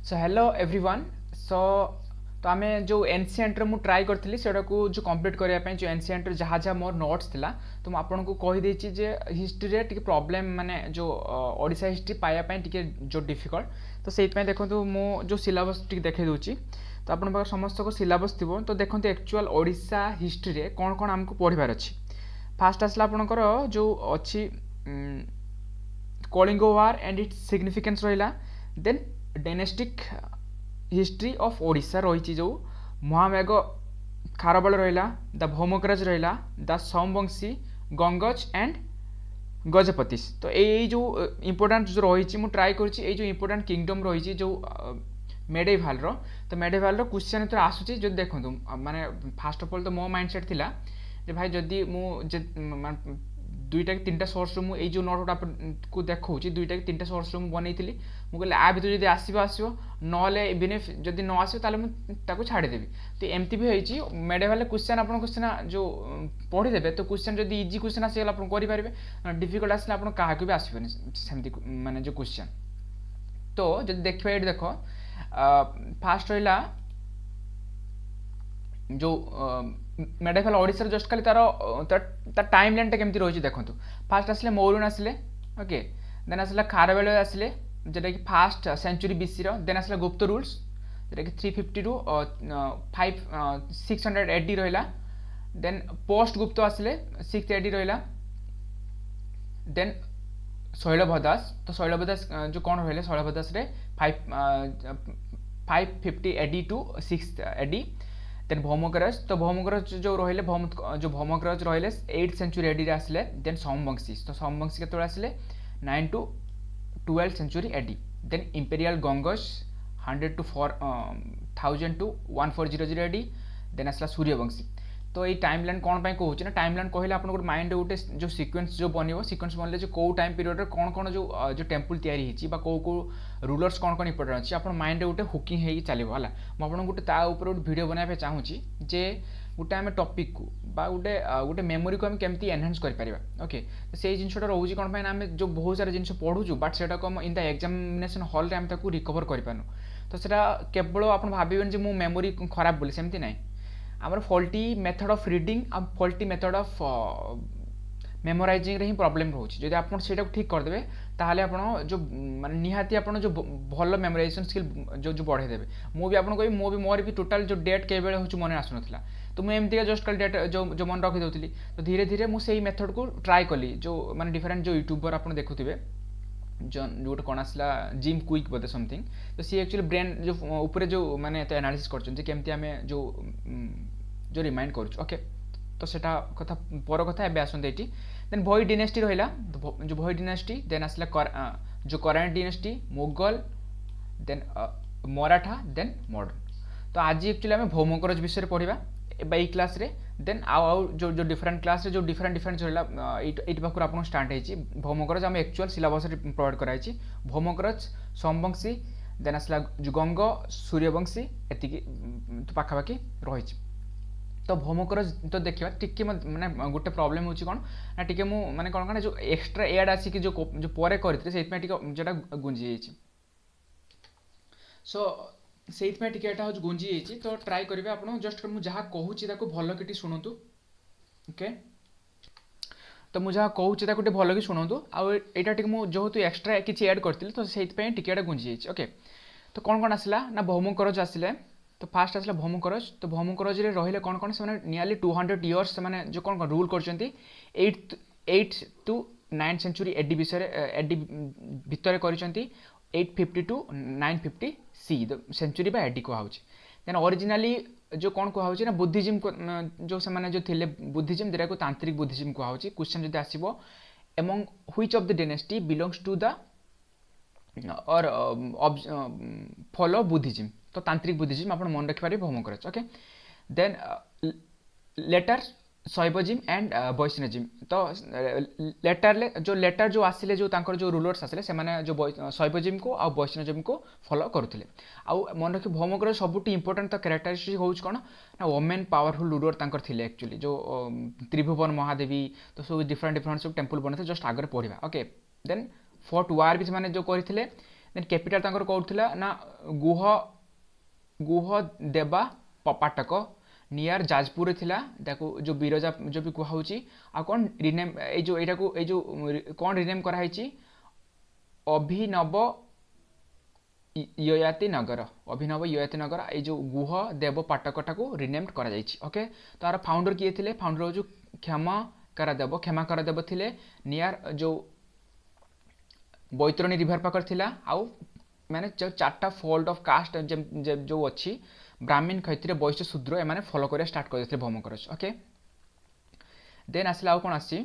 So hello everyone. सो तो आम जो एनसीएंट्रे मुझे ट्राए करी से जो कंप्लीट करने जो एनसीएंट्रे जहाँ जहाँ मोर नोट्स थिला तो मुझे आपको कहीदे जे हिस्ट्री टी प्रॉब्लम माने जो ओडिशा हिस्ट्री पाइबापी टी जो डिफिकल्ट तो से देखो मु जो सिलेबस टी देखे दूची तो आप समस्त को सिलेबस थी तो देखो एक्चुअल ओडिशा हिस्ट्री रे कौन कौन आमको पढ़ार अच्छी। फास्ट आसला आपणकर जो अच्छी Kalinga war and its significance रहा then dynastic history of Odisha रही जो महामेघ खारबल रहा द भौमकराज रहा द सोमवंशी गंगज एंड गजपतिस तो यही जो इम्पोर्टाट जो रही मुझे ट्राए कर जो इम्पोर्टाट किंगडम रही जो मेडेभाल तो मेडेभाल क्वेश्चन तो आसूँ जो देखो माने फास्ट अफ ऑल तो मो माइंडसेट थिला जे भाई जदि मु दुईटा कि तीन सोर्स मुझे जो नोट को देखा दुईटा कि तीन सोर्स बनई मुझे आ भर जब आसो आसो ना इवन इफ जदि न आसो मुझे छाड़देवी तो एमती भी होती मेडेभाल क्वेश्चन आप क्वेश्चन जो पढ़ीदे तो क्वेश्चन जब इजी क्वेश्चन आसीगला आप करेंगे डिफिकल्ट आसला आप क्या भी आसबेनि सेमती माने जो क्वेश्चन तो जब देखिए ये देख फास्ट रहा जो मेडेभाल ओडिशा जस्ट खाली तार टाइम लाइन केमती रही देखो फास्ट आसले मौर्यन आसले ओके देन आसला खारवेल आसले जोटा कि फास्ट सेंचुरी बीसी देन आसला गुप्त रूल्स जोटा कि 350 टू 600 एडी रहा देन पोस्ट गुप्त आसले 6 एडी रहा देन शैलभ दास तो शैलभ दास जो कौन रहा Shailabh Das 550 AD to 6 AD then भौमकराज तो भौमकराज जो रहिले जो भौमकराज रहिले 8th सेंचुरी एडी आसले देन सोमवंशी तो सोमवंशी के आसले 9 to 12th century AD then imperial Gangas 100 to 1000 to 1400 AD then आसला सूर्यवंशी तो ये टाइम लाइन कौन पाई कहूँ ना टाइम लाइन कहले आप माइंड गोटे जो सिक्वेन्स जो बन सिक्वेन्स बनले जो कौ टाइम पीरियड कौन कौन जो टेम्पल तैयारी कौ कौ रूलर्स कौन कौन इंपोर्टेंट अच्छी आप माइंड गोटे हुकिंग हो चलो है मुझे गोटे गोटे भिडियो बनाया चाहूँगी जे गोटे आम टपिक को गोटे गोटे मेमोरी को आम केमती एनहांस कर ओके तो से जिनटा रोचे कौन आम जो बहुत सारा जिन पढ़ुचु बट से इन द एग्जामिनेशन हल रे आम रिकवर कर तो सेटा केवल आप भावें जो मो मेमोरी खराब बोली सेमती ना आमर फल्टी मेथड ऑफ रीडिंग आ फल्टी मेथड ऑफ मेमोराइजिंग रे ही प्रॉब्लम रोचे जब आप ठीक करदे ताहले आपण जो माने निहाती आपण जो भल मेमोराइजेशन स्किल जो बढ़े देवे मुझे आपको कही मो भी मोर भी टोटाल जो डेट के बेले हो मन आसुना तो मुझे एमती जस्ट कल डेट जो मन रखी दूसरी तो धीरे धीरे मुझे मेथड को ट्राए कली जो माने डिफरेंट जो यूट्यूबर आप देखुए जो गोटे कौन आसला जिम क्विक बोधे समथिंग तो सी एक्चुअली ब्रेन जो ऊपर जो माने तो एनालिसिस करमती आम जो रिमाइंड कर ओके तो सेटा कथा पर कथा एबे आसंते एटी देन भोई डिनेस्टी रहिला जो भोई डिनेस्टी देन आसला जो करान dynasty Mughal then Maratha then modern तो आज एक्चुअली आम भौमकरज विषय पढ़ा ए क्लास रे देन आउ जो जो डिफरेंट क्लास रे जो डिफरेंट डिफरेंट रहा ये पाखर आप स्टार्ट होती भौमकरज आम एक्चुअल सिलेबस प्रोवाइड कराई भौमकरज सोमवंशी देन आसला जो गंग सूर्यवंशी एति पाखापाखि रही तो भौमकरज तो देखा टी मैंने गोटे प्रॉब्लम हो कौन ना टी माने कौन कौन जो एक्सट्रा एड आसिक जो पर करते जोटा गुंजी जाइए सो से टी गुंजी जाइए तो ट्राए करेंगे आप जस्ट मुझे जहाँ कहूँ भल कि शुणु ओके तो मुझे जहाँ कहूँ भल कि शुणु आईटा जो एक्सट्रा किसी एड करी तो से टी गुंजी जाइए ओके तो कौन कौन आसला ना भौमकरज आसिले तो फास्ट आसला भौमकरज तो भौमकरज रे रहिले कौन कौन से नियरली 200 इयर्स से जो कौन कौन रूल कर 8 to 9 सेंचुरी एडी विषय एडी भितर कर 850 to 950 सी सेंचुरी बा एडी कहुँ देन ओरिजिनली जो कौन कहुँ ना बुद्धिज्म जो से जो थे बुद्धिज्म जोटा को तांत्रिक बुद्धिज्म कहुँ क्वेश्चन जब आसो among which of the dynasty belongs to the और फॉलो बुद्धिज्म तो तांत्रिक बुद्धिज्म आप मन रखिपारे भौमकरज okay then later Shaivism and Vaishnavism तो लेटर जो आसिले जो तांकर जो रूलर्स आसिले से माने जो शैवजिम को आ वैष्णवजिम को फॉलो करुले आउ मन रखी भौमकरज सबुठ इंपोर्टेंट तो कैरेक्टरिस्टिक हो कौन ना वोमेन पावरफुल रूलर तांकर थिले एक्चुअली जो त्रिभुवन महादेवी तो सब डिफरेंट डिफरेंट सब टेम्पल बने जस्ट आगे पढ़ा ओके देन फोर्ट वार भी से जो करते देन कैपिटल तांकर कोउथिला ना गुह गुह देवा पाटक नियर जाजपुर थिला ताको जो बिरजा जो भी कुहाउची आ कोन रिनेम ए जो एटा को ए जो कोन रिनेम करा हैची अभिनव ययाति नगर अभिनव ययाति नगर ए जो गुह देव पाटकटा को रिनेम्ड करा जायछि ओके। तार फाउंडर किए थिले फाउंडर जो क्षमा करदेव थिले नियर जो बैतरणी रिवर पाकर थिला आउ माने जो चारटा फोल्ड ऑफ कास्ट जो अच्छी ब्राह्मण क्षत्रिय वैश्य शूद्र एमाने फॉलो करिया स्टार्ट कर देथिले भौमकरज ओके। देन आसला आउ कोन आसी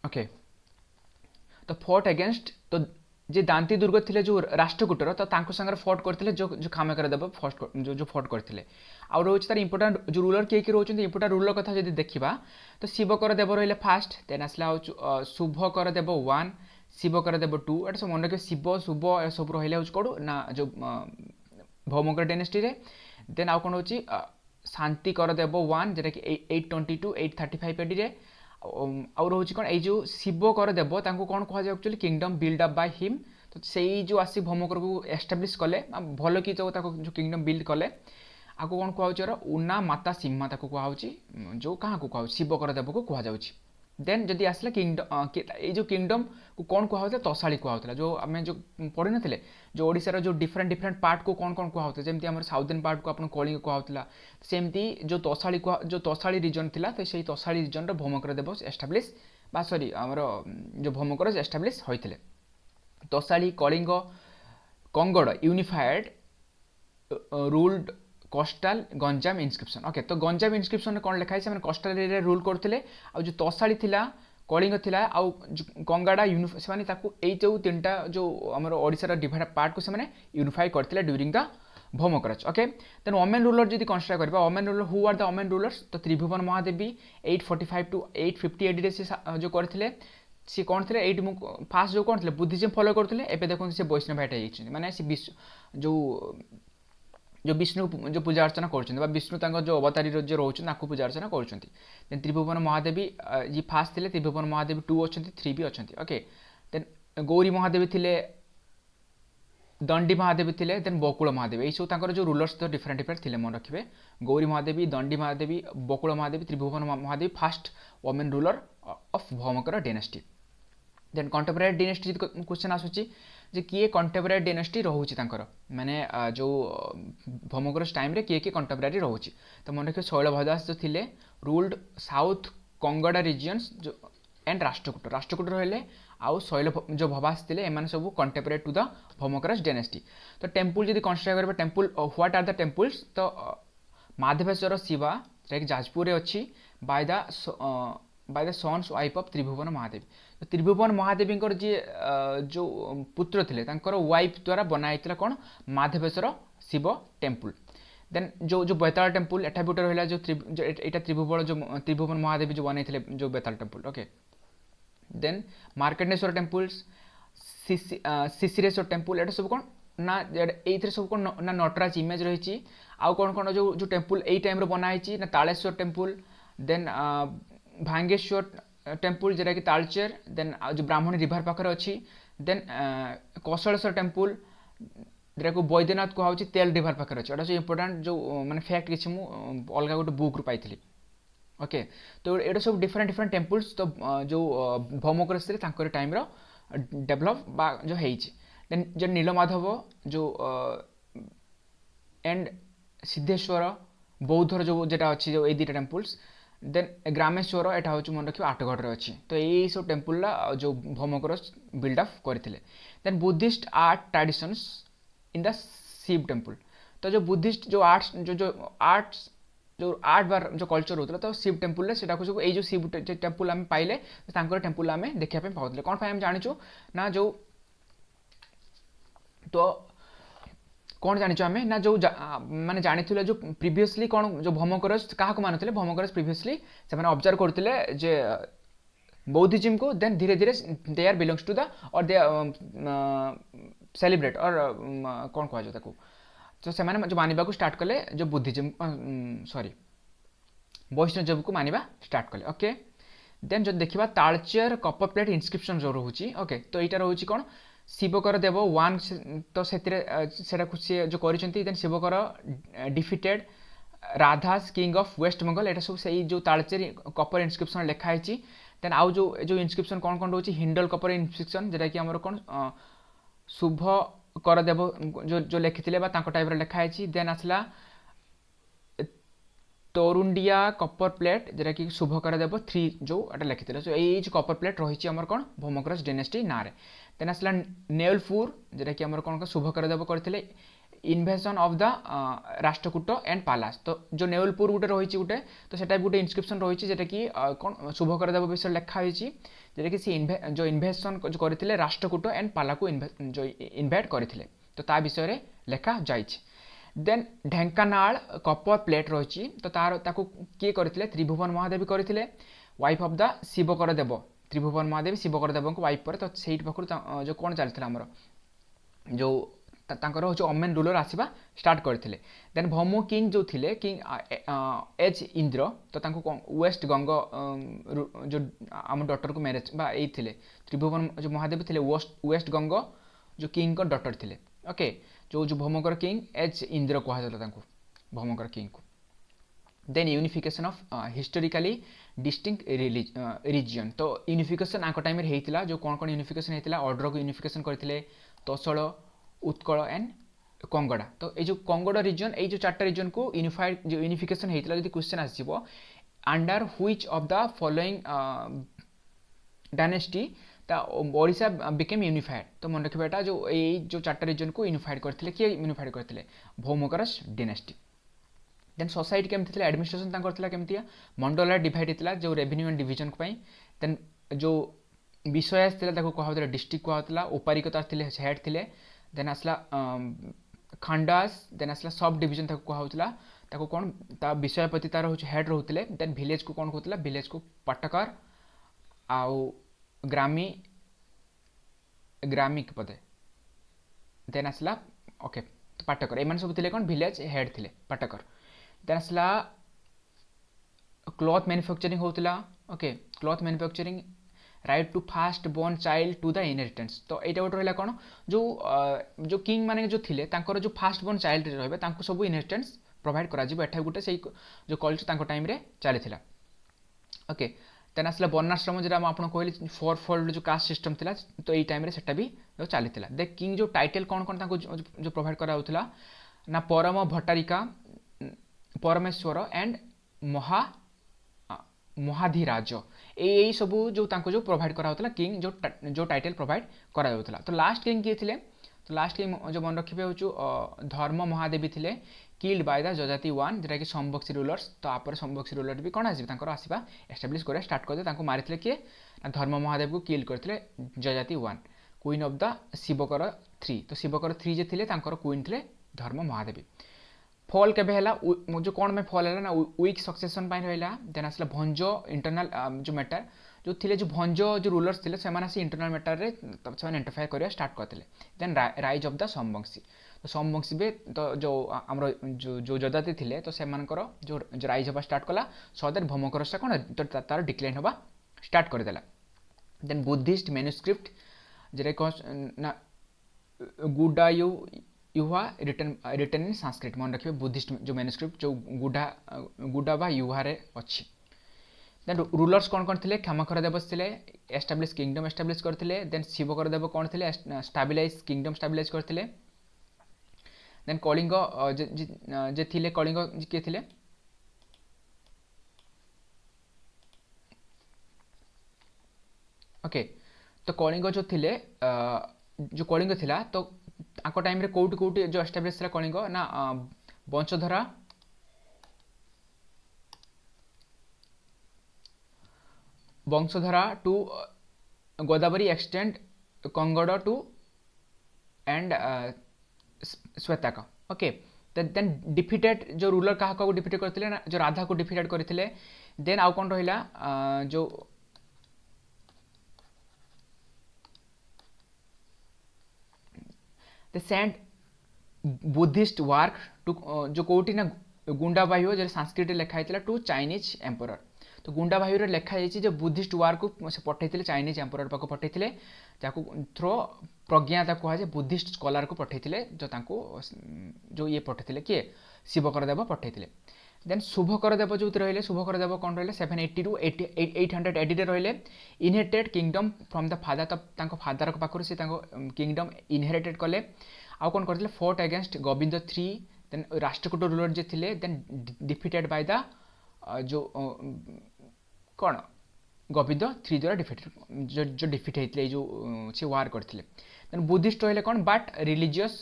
ओके तो फोर्ट अगेंस्ट तो जे दांती दुर्ग थिले जो राष्ट्रकूटर तो तांको संगर फोर्ट करथिले जो जो खामेकर देव फर्स्ट जो फोर्ट करथिले आ रोच तार इंपोर्टेंट जो रूलर के रोचंती इंपोर्टेंट रूलर कथा जदि देखिबा तो शिवकर देव रहिले फास्ट देन आसला शुभकर देव 1 शिवकर देव 2 एटा सब मन रखे शिव शुभ ए सब रहिले कोड ना जो भौमकर डायनेस्टी रे। देन आउ कोन होची शांति कर देव 1 जेटा कि 822 835 एडी रे आउ रोच कौन ये जो शिव कर देव तांको कौन कह जाए actually kingdom build up by him तो सेई जो आसी भौमकर को एस्टाब्लिश कले भल कि जो किंगडम बिल्ड कले आको कौन कह उना माता सीमा ताको कह जो कहाँ को कह शिव कर देव को कह जाउची। देन जदि आसला किंगडम ये जो किंगडम को कौन कहला तसाड़ी कहला जो आम जो पढ़ी नथिले जो ओडिशार जो डिफरेंट डिफरेंट पार्ट को कौन कौन कहला जमती आम साउथर्न पार्ट को आपन कलिंग कहला सेमती जो तसाड़ी रीजन थिला तो से तसाड़ी रीजन भौमकर देव एस्टाब्लिश बा सॉरी आमर जो भौमकर एस्टाब्लिश होइथिले। तसाड़ी कलिंग कंगड़ unified ruled coastal Ganjam inscription okay. तो गंजाम इनस्क्रिप्शन कौन लिखाई से कोस्टाल एरिया रूल करते आ जो तसाड़ी थिला कलिंग थिला आउ कंगाड़ा से ताकू ए जो तीनटा जो आमर ओडिशार डिवाइड पार्ट को से यूनिफाई करते ड्यूरिंग द भौमकरज ओके। देन वोमेन रूलर जब कन्सिडर करबा women ruler who are the women rulers तो त्रिभुवन महादेवी 845 टू 850 एडी से जो करथिले सी कौन थे एट फास्ट जो कौन थे बुद्धिज्म फॉलो करते एवं देखते से वैष्णवाइट होती माने सी विश्व जो विष्णु जो पूजा अर्चना कर विष्णु जो अवतारी जो रोच पूजा अर्चना कर। त्रिभुवन महादेवी ये फास्ट थे त्रिभुवन महादेवी 2 अच्छा 3 भी अच्छा ओके। देन गौरी महादेवी थे दंडी महादेवी थे देन बकुल महादेवी ये सब जो रूलर्स तो डिफरेंट डिफरेंट थे मन रखिए Gauri Mahadevi Dandi Mahadevi Bakula Mahadevi Tribhuvana Mahadevi first women ruler of Bhaumakara dynasty. Then contemporary dynasty question आसूची जे किए कंटेम्परेरी डायनेस्टी रोचे माने जो भौमकर टाइम रे किए कंटेम्परेरी रोचे तो मन रखिए शैलभदास जो थिले रूल्ड साउथ कंगड़ा रीजन्स जो एंड राष्ट्रकूट रहिले आउ शैल जो भवास थे एम सब contemporary to the Bhaumakara dynasty. तो टेम्पल जब कन्स्ट्रक्ट करेंगे temple what are the temples तो माधवेश्वर शिवा जो जाजपुर अच्छी by the sons wife of Tribhuvana Mahadevi. तो त्रिभुवन महादेवी जी जो पुत्र थे वाइफ द्वारा बनाई कौन माधवेश्वर शिव टेम्पल। देन जो जो बेताल टेम्पल एटा भी रहा जो एटा त्रिभुवन जो त्रिभुवन महादेवी जो बनई जो Baital temple okay. Then Markandeshwar temples Shishireshwar temple एटा सब कौन ना ये सब कौन ना नटराज इमेज रही आउ कौन कौन जो जो टेम्पल यही टाइम बनाई ना तालेश्वर टेम्पल देन भांगेश्वर टेम्पल जोटा कि तालचेर देन जो ब्राह्मणी रिवर पाखे अच्छी देन कौशलेश्वर टेम्पल जोटा को बैद्यनाथ कहुच्छी तेल रिवर पाखे अच्छे एटा इंपोर्टाट जो मैंने फैक्ट किसी अलग गोटे बुक रू पाई ओके। तो ये सब डिफरेंट डिफरेंट टेम्पल्स तो जो भौमकर टाइम डेभलप बा जो होती देन जो नीलमाधव जो एंड सिद्धेश्वर बौद्धर जो जेटा अच्छी जो ये 2टा टेम्पल्स देन ग्रामेश्वर एटा हूँ मन रखिए आठगढ़ अच्छी तो यही सब टेम्पल जो भौमकर बिल्डअप करते। Then Buddhist art traditions in the Shiva temple तो जो बुद्धिस्ट जो आर्ट्स जो आर्ट बार जो कल्चर होता तो शिव टेम्पल से सब ये शिव टेम्पल आम पाइले टेम्पल आम देखा पाते कौन आम जाचु ना जो तो कौन जानी आम ना जो माने जानी जो प्रीवियसली कौन जो भौमकर क्या मानुले भौमकर प्रीवियसली से ऑब्जर्व करते जे बौद्धिज्म को देन धीरे धीरे they are belongs to the और दे सेलिब्रेट और कौन कह जाता तो से जो मानवा को स्टार्ट कले जो बुद्धिज्म सॉरी वैष्णव को मानवा स्टार्ट कले ओके। देन जो देखा तालचेर कपर प्लेट इनस्क्रिप्शन जो रोचे ओके तो यहाँ रोचे कौन शिवकर देव वन तो से जो कर Shivakara defeated Radha's king of West Bengal यहाँ सब से जो तालचेर कपर इनस्क्रिप्शन लिखाई देन आउ जो इनस्क्रिप्शन कौन कौन रोचे हिंडल कपर इनस्क्रिप्शन जोटा कि आमर कौन शुभ कर देव जो लिखी टाइप लिखाई देन आसला तोरुंडिया कपर प्लेट जोटा कि शुभकर देव 3 जो एटा लिखी सो ये कपर प्लेट रही आमर कौन भौमकरस डायनेस्टी ना देन आसला नेवलपुर जोटा कि आमर कौन शुभकर देव करते invasion of the Rashtrakuta and Palas तो जो नेवलपुर गोटे रही गोटे तो सेटा गोटे इनस्क्रिप्शन रही जोटा कि कौन शुभकर देव विषय लिखाई जोटा कि सी जो इन्वेशन जो करते राष्ट्रकूट एंड पाला को जो इनभाइट करते तो ता विषय लिखा जाए देन ढेंकानाल कपर प्लेट रही तो तार ताकू किए करते त्रिभुवन महादेवी करते वाइफ ऑफ द शिवकर देव त्रिभुवन महादेवी शिवकर देव को वाइफ पर तो से पाखु जो कौन चलता आमर जो तांकर हूँ अमेन रूलर आसवा स्टार्ट करते देन भौमो किंग जो थिले किंग एच इंद्र तो तांको वेस्ट गंग जो आम डटर को मैरेज बा ये थिले त्रिभुवन जो महादेव थिले वेस्ट गंग जो किंग को डटर थिले ओके जो भौमकर किंग एच इंद्र कहला भौमकर किंग को then unification of historically distinct region तो यूनिफिकेशन आंक टाइम होता जो कौन कौन यूनिफिकेशन होता ऑर्डर को यूनिफिकेशन करते तोसल उत्कल एंड कंगड़ा तो ये जो कंगड़ा रिजन ये जो 4टा रिजन को यूनिफाइड जो यूनिफिकेशन होता है क्वेश्चन आसो under which of the following dynasty Odisha became unified तो मन रखिए जो ये जो 4टा रिजन को यूनिफाइड करते किए यूनिफाइड करते भौमकरस डायनेस्टी देन सोसाइटी केमती एडमिनिस्ट्रेशन केमती मंडल डिवाइड होता जो रेवेन्यू एंड डिविजन देन जो विषय कहला डिस्ट्रिक्ट कहला उपारिकता हेड थे देन आसला खंडास देन आसला सब डिविजन कहला कौन ता विषयपति तार हूँ हेड रोते देन विलेज को कौन कहला विलेज को पटकर आउ ग्रामी ग्रामिक पदे देन आसला ओके तो पाटकर एम सब थे कौन विलेज हेड थे पाटकर देन आसला क्लॉथ मैन्युफैक्चरिंग होता okay cloth manufacturing right to first born child to the inheritance तो यहाँ गोटे रहा कौन जो किंग माने जो थिले तांकर जो फास्ट बोर्न चाइल्ड रही सब इनहेरिटेंस प्रोवाइड करा गोटे से जो कल्चर टाइम रे चली ओके देन आसला वर्णाश्रम जो आपको कहली 4 फोल्ड जो कास्ट सिस्टम थिला तो ये टाइम से भी जो चली दे किंग जो टाइटल कौन कौन जो प्रोवाइड करा ना परम भट्टारिका परमेश्वर एंड महाधिराज यही सब जो प्रोवाइड करा किंग जो टाइटल प्रोवाइड करा तो लास्ट किंग किए थे तो लास्ट किंग जो मन रखिए हूँ धर्म महादेवी थे किल्ड बाय द जजाति 1 जोटा कि संबक्सी रूलर्स तो आप संबक्सी रूलर भी कौन आसवा एस्टाब्लीश कर स्टार्ट करदे मारी किए धर्म महादेव को किल करते जजाति 1 क्वीन ऑफ द शिवकर 3 तो शिवकर 3 जे थे क्वीन थे धर्म महादेवी फॉल केबे जो कौन में फॉल है ना वीक सक्सेसन रहा देन आसला भंज इंटरनल जो मैटर जो थे जो भंज जो रूलर्स थे से इंटरनल मैटर रे इंटरफेयर करा स्टार्ट करते then rise of the Somavanshi तो सोमवंशी भी तो जो आम जो जजाति थे तो से जो राइज हवा स्टार्ट कला सो दैट भौमकरसटा कौन तो तार डिक्लाइन हवा स्टार्ट करदेला देन बुद्धिस्ट मैन्युस्क्रिप्ट जो ना गुडायु युवा रिटर्न इन संस्कृत मन रखिए बुद्धिस्ट जो मैन्युस्क्रिप्ट जो गुडा बा युवारे अच्छी देन रूलर्स कौन कौन थे क्षमाखर देव थे एस्टाब्लीश किंगडम एस्टाब्लीश करते देन शिवकर देव कौन थे स्टाबिलाइज किंगडम स्टाबिलाइज करते देन कलिंग जे थिले कलिंग किए थे ओके तो कलिंग जो थिले जो कलिंग थिला तो आको टाइम रे कोउट कोउट जो एस्टाब्लिश थला कलिंग ना वंशधरा टू गोदावरी एक्सटेंड कंगड़ टू एंड श्वेताका ओके देन डिफिटेड जो रूलर क्या डिफिटेड करते ना जो राधा को डिफिटेड करते देन आउ कौन रहा जो सेंड बुद्धिस्ट वर्क टू जो कौटी ना गुंडाबाई हो जो संस्कृत लिखाई टू चाइनीज एम्परर तो गुंडा बाह्य लिखा जाइए जो बुद्धिस्ट वार को से पठे चाइनीज एम्परर पाक पठे जहाँ थ्रो प्रज्ञाता कहुए बुद्धिस्ट स्कॉलर को पठे जो जो ये पठे किए शिवकर देव पठे देन शुभकर देव जो रही शुभकर देव कौन रही 780 टू 800 एडी रही inherited kingdom from the father तो फादर पाखर से किंगडम इनहेरिटेड कले आउ कौन करते fought against Govind 3 then Rashtrakuta ruler जे थे देन डिफिटेड बाय द जो कौन गोविंद 3 द्वारा डिफिटेड जो डिफिट होते जो से वार करते देन बुद्धिस्ट रही कौन बट रिलीजियस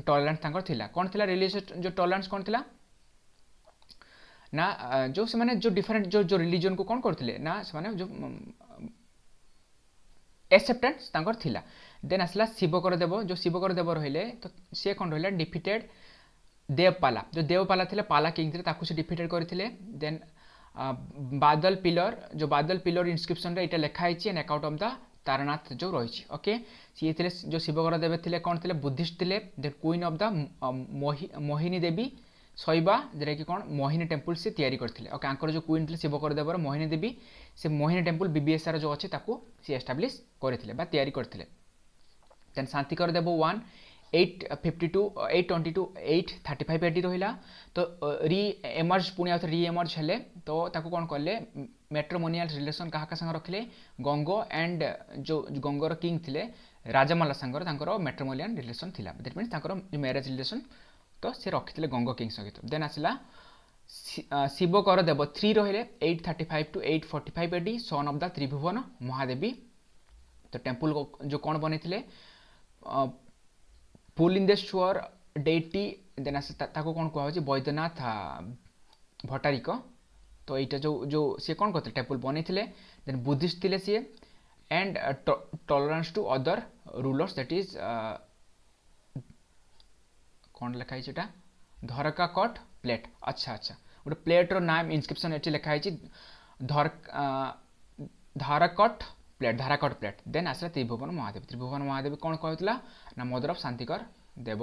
टॉलरेंस थिला कौन थिला रिलीजियस जो टॉलरेंस कौन थिला ना जो से माने जो डिफरेंट जो रिलीजन को कौन करते ना से माने जो एक्सेप्टेंस तांकर थिला देन आसला शिवकर देव जो शिवकर देव रहिले तो से कौन रहिला डिफिटेड देवपाला जो देवपाला थिले पाला किंग थिले ताकू से डिफिटेड करथिले देन बादल पिलर इनस्क्रिप्शन रे इटा लिखा है an account of the Taranath जो रही ओके सी थे जो शिवकर देव थे कौन थे बुद्धिस्ट थे then queen of the Mohini Devi शैबा जोटा कि कौन मोहिनी टेम्पल से तैयारी करते ओके आंकर जो क्वीन थे शिवकर देवर मोहिनी देवी से मोहिनी टेम्पल बीबीएसआर जो अच्छे सी एस्टाब्लीश करते तैयारी करते देन शांतिकर देव 1 852 822 835 एडी रहा तो री एमर्ज पुणी आउ री एमर्ज हेले तो ताको कौन कले मेट्रोमोनियल रिलेशन क्या संग रखिले गंगो एंड जो गंगोर किंग थे राजामाला सांगर मेट्रोमोनियल रिलेशन थिला दैट मीन्स जो मैरेज रिलेशन तो से रखिले गंगो किंग सहित देन आसला शिवकर देव 3 रहिले 835 to 845 AD son of the Tribhuvana Mahadevi तो टेम्पल जो कौन बने पुलिंदेश्वर डेटी देन ताको कौन कहुचे बैद्यनाथ भट्टारिक तो यहाँ जो जो सी कौन करते टेम्पल बने देन बुद्धिस्ट थे सी and tolerance to other rulers that is कौन लिखाई धरकाकट प्लेट अच्छा अच्छा गोटे प्लेट्र नाम इनस्क्रिप्शन ये लिखाई धाराकट प्लेट देन आसला त्रिभुवन महादेव कौन कहला ना मदर ऑफ शांतिकर देव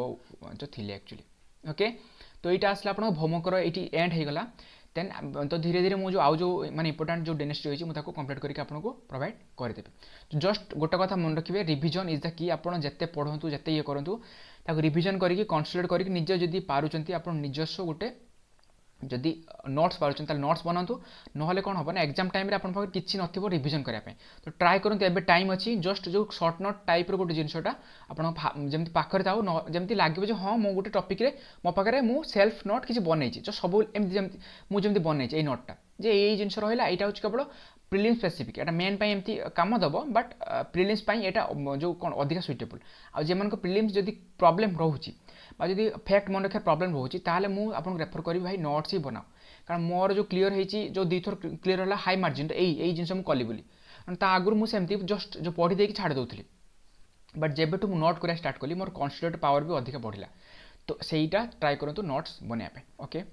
जो थे एक्चुअली ओके तो यहाँ आसला आप भौमकर ये एंड हो गला देन तो धीरे धीरे मुझे आउ जो माने इंपोर्टेंट जो डिनेस्टी होती मुझे कंप्लीट करके आपको प्रोवाइड करदेवी तो जस्ट गोटे कथा मन रखिए रिविजन इज द की आपड़ जिते पढ़ु जिते ये करूँ रिविजन करके कन्सल्ट करके निज जदि पारुचंती आप निजस्व गोटे जदि नोट्स पार्टी नोट्स बनातु ना कौन हम ना एग्जाम टाइम रे आपन पाखे किछि नथिबो रिविजन करने तो ट्राए करते एबे टाइम अच्छी जस्ट जो सर्ट नोट टाइप रो गोटे जिनसटा आपन जमती पाखरे थाउ जमती लागिबो जे हां मो गोटे टॉपिक रे मो पाखरे मु सेल्फ नोट किछि बनैछि जो सब एमती जमती मु जमती बनैछि ए नोटटा जे ए जिनस रहिला एटा होछि केवल प्रिलिम्स स्पेसिफिक एटा मेन पाई एमती काम दबो बट प्रिलिम्स पाई एटा जो कोन अधिक सुइटेबल आ जे मानको प्रिलिम्स जदि प्रॉब्लम रहउछि बा जदि फैक्ट मन रखा प्रॉब्लम रोचे ताहले मु आपन रेफर करी भाई नोट्स ही बनाओ कारण मोर जो क्लियर होती जो दी थर क्लियर होला हाई मार्जिन यही जिन मुझे कली बोली आगुरी मुझे सेमती जस्ट जो पढ़ी देकी छाड़ दूसरी बट जेबेठू मु नोट करा स्टार्ट कली मोर कन्सिडरेट पावर भी अधिक बढ़ला तो सहीटा ट्राए करूँ नोट्स बनवाई ओके।